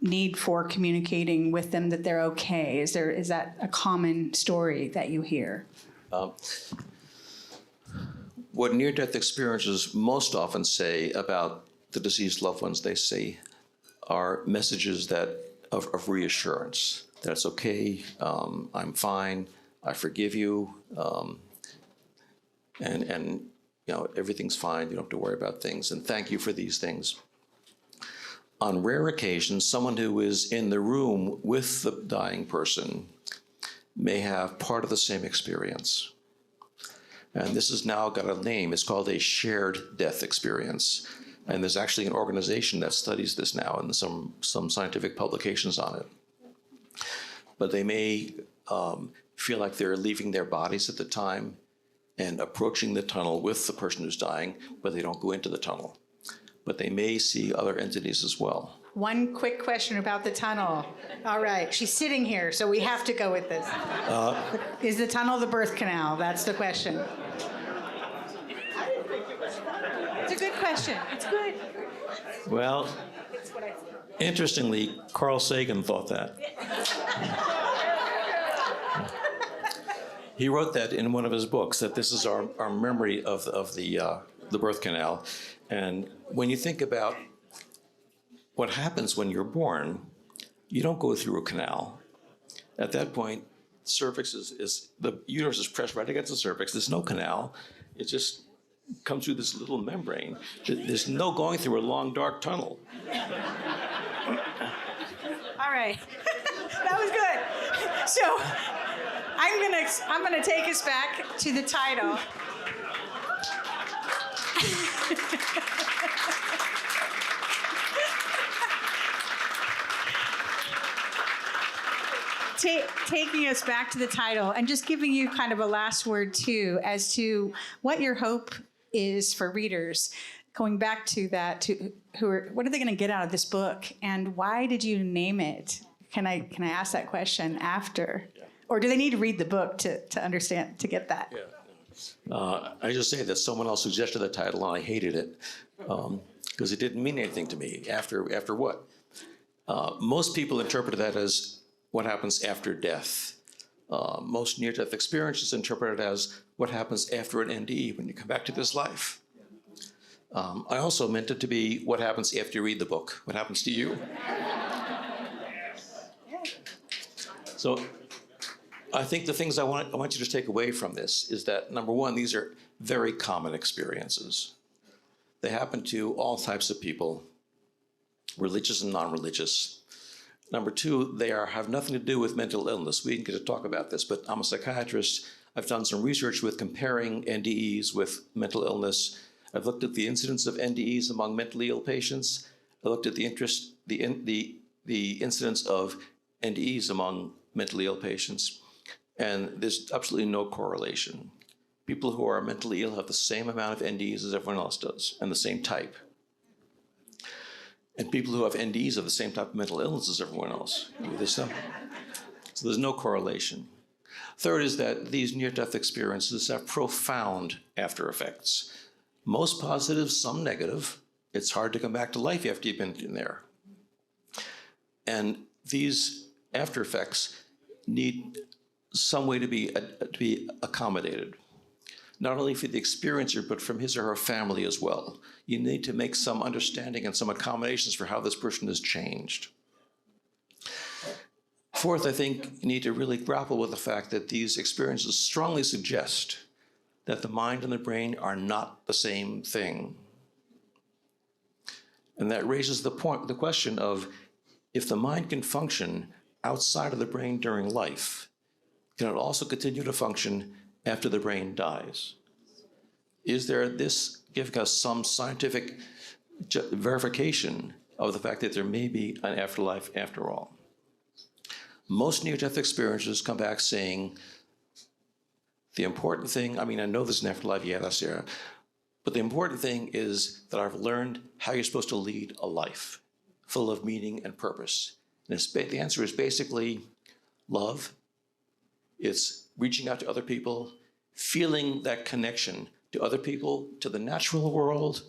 Speaker 1: need for communicating with them that they're okay? Is that a common story that you hear?
Speaker 2: What near-death experiences most often say about the deceased loved ones they see are messages of reassurance. That it's okay, I'm fine, I forgive you, and everything's fine, you don't have to worry about things, and thank you for these things. On rare occasions, someone who is in the room with the dying person may have part of the same experience. And this has now got a name. It's called a shared death experience. And there's actually an organization that studies this now and some scientific publications on it. But they may feel like they're leaving their bodies at the time and approaching the tunnel with the person who's dying, but they don't go into the tunnel. But they may see other entities as well.
Speaker 1: One quick question about the tunnel. All right, she's sitting here, so we have to go with this. Is the tunnel the birth canal? That's the question. It's a good question. It's good.
Speaker 2: Well, interestingly, Carl Sagan thought that. He wrote that in one of his books, that this is our memory of the birth canal. And when you think about what happens when you're born, you don't go through a canal. At that point, cervix the uterus is pressed right against the cervix. There's no canal. It just comes through this little membrane. There's no going through a long, dark tunnel.
Speaker 1: All right. That was good. So I'm gonna take us back to the title. Taking us back to the title and just giving you kind of a last word too as to what your hope is for readers. Going back to that, what are they going to get out of this book, and why did you name it? Can I ask that question after, or do they need to read the book to understand, to get that?
Speaker 2: Yeah. I just say that someone else suggested the title and I hated it because it didn't mean anything to me. After what? Most people interpret that as what happens after death. Most near-death experiences interpret it as what happens after an NDE when you come back to this life. I also meant it to be what happens after you read the book, what happens to you. So I think the things I want you to take away from this is that, number one, these are very common experiences. They happen to all types of people, religious and non-religious. Number two, they have nothing to do with mental illness. We didn't get to talk about this, but I'm a psychiatrist. I've done some research with comparing NDEs with mental illness. I've looked at the incidence of NDEs among mentally ill patients. I looked at the incidence of NDEs among mentally ill patients, and there's absolutely no correlation. People who are mentally ill have the same amount of NDEs as everyone else does, and the same type. And people who have NDEs have the same type of mental illness as everyone else. So there's no correlation. Third is that these near-death experiences have profound after effects. Most positive, some negative. It's hard to come back to life after you've been in there. And these after effects need some way to be accommodated, not only for the experiencer, but from his or her family as well. You need to make some understanding and some accommodations for how this person has changed. Fourth, I think you need to really grapple with the fact that these experiences strongly suggest that the mind and the brain are not the same thing. And that raises the question of, if the mind can function outside of the brain during life, can it also continue to function after the brain dies? Is there this giving us some scientific verification of the fact that there may be an afterlife after all? Most near-death experiencers come back saying, the important thing, I know there's an afterlife, yeah, that's there, but the important thing is that I've learned how you're supposed to lead a life full of meaning and purpose. And the answer is basically love. It's reaching out to other people, feeling that connection to other people, to the natural world.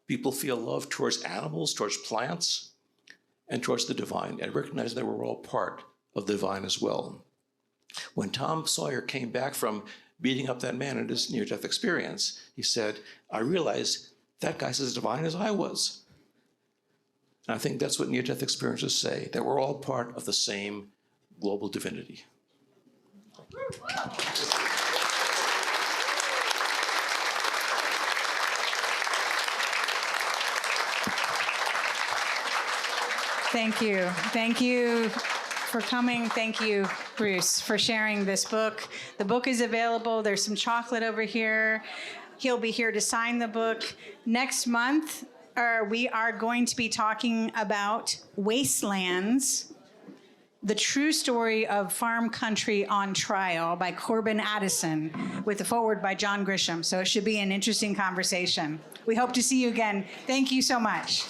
Speaker 2: People feel love towards animals, towards plants, and towards the divine, and recognize that we're all part of the divine as well. When Tom Sawyer came back from beating up that man in his near-death experience, he said, I realized that guy's as divine as I was. And I think that's what near-death experiences say, that we're all part of the same global divinity.
Speaker 1: Thank you. Thank you for coming. Thank you, Bruce, for sharing this book. The book is available. There's some chocolate over here. He'll be here to sign the book. Next month, we are going to be talking about Wastelands, the true story of farm country on trial by Corbin Addison, with a foreword by John Grisham. So it should be an interesting conversation. We hope to see you again. Thank you so much.